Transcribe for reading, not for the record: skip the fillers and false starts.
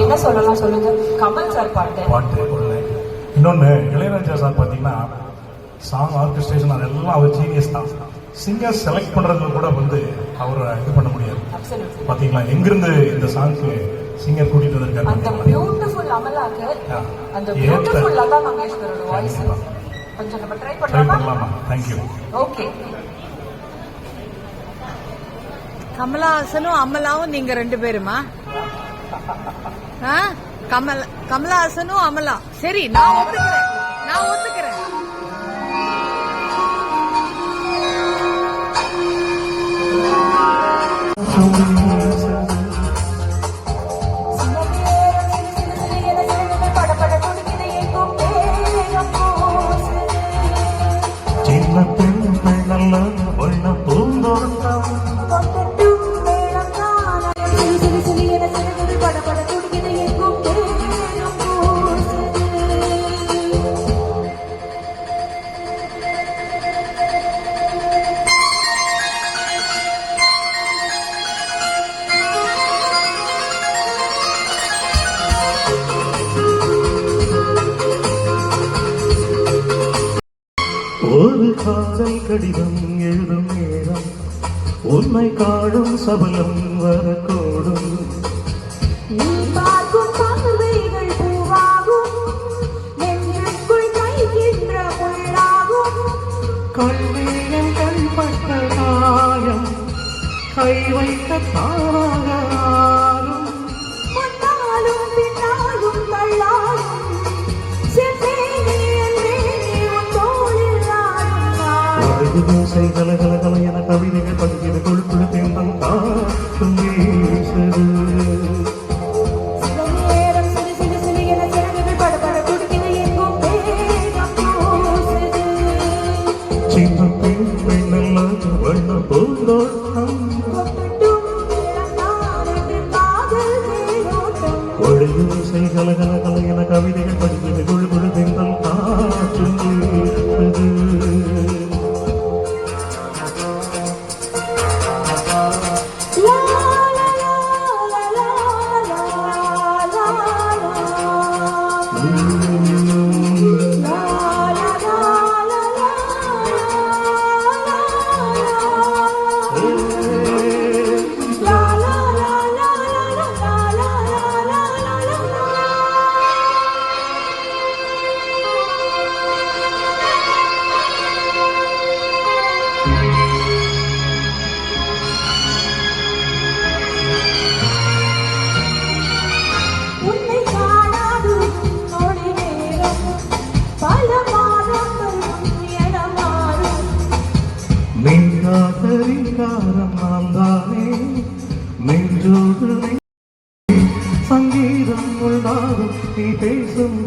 என்ன சொல்லலாம் சொல்லுங்க. கமல் சார் பாட்டு ஒன்று. இன்னொன்று இளையராஜா சார் பார்த்தீங்கன்னா சாங் ஆர்கெஸ்ட்ரேஷன் அதெல்லாம் அவர் ஜீனியஸ் தான். சிங்கர் செலக்ட் பண்றதுல கூட அவரை இது பண்ண முடியாது. பாத்தீங்களா எங்கிருந்து இந்த சாங்க்கு சிங்கர் கூட்டிட்டு வந்திருக்காரு. அந்த பியூட்டிஃபுல் அமலாக்கு அந்த பியூட்டிஃபுல் லதா மங்கேஷ்கரோட வாய்ஸ் கொஞ்சம் நம்ம ட்ரை பண்ணலாமா? Thank you. ஓகே. கமலஹாசனும் அமலாவும் நீங்க 2 பேருமா? கமலஹாசனும் அமலா. சரி, நான் ஒத்துக்கிறேன். சின்ன பெண்ணல்ல வண்ண பூந்தோட்டம் ஒரு காதல் கடிதம் எழுதும் நேரம் உன்னை காடும் சபலம் வரக்கூடும். நீ பார்க்கும் பார்வைகள் பூவாகும், நெஞ்சுக்குள் கைகின்ற பொருளாகும். கண்ணீரன் கண்பட்ட காயம் கை வைக்க தாராகும். முன்னாலும் பின்னாலும் தள்ளாடும் ஓசை கலகல என கவிதைகள் படிக்கிறது கொழுக்குழு தேர்ந்தம் காட்டும் வீசுது. சின்ன பெண்ணல்ல வண்ண பூந்தோட்டம் ஒழுசை கலகல என கவிதைகள் படிக்கிறது கொழுக்குழு தேர்ந்தம் காட்டும் வீசுது. நீங்காதரிகாரம் நான் தானே நெஞ்சோடு சங்கீதம் உள்ளாரும் நீ பேசும்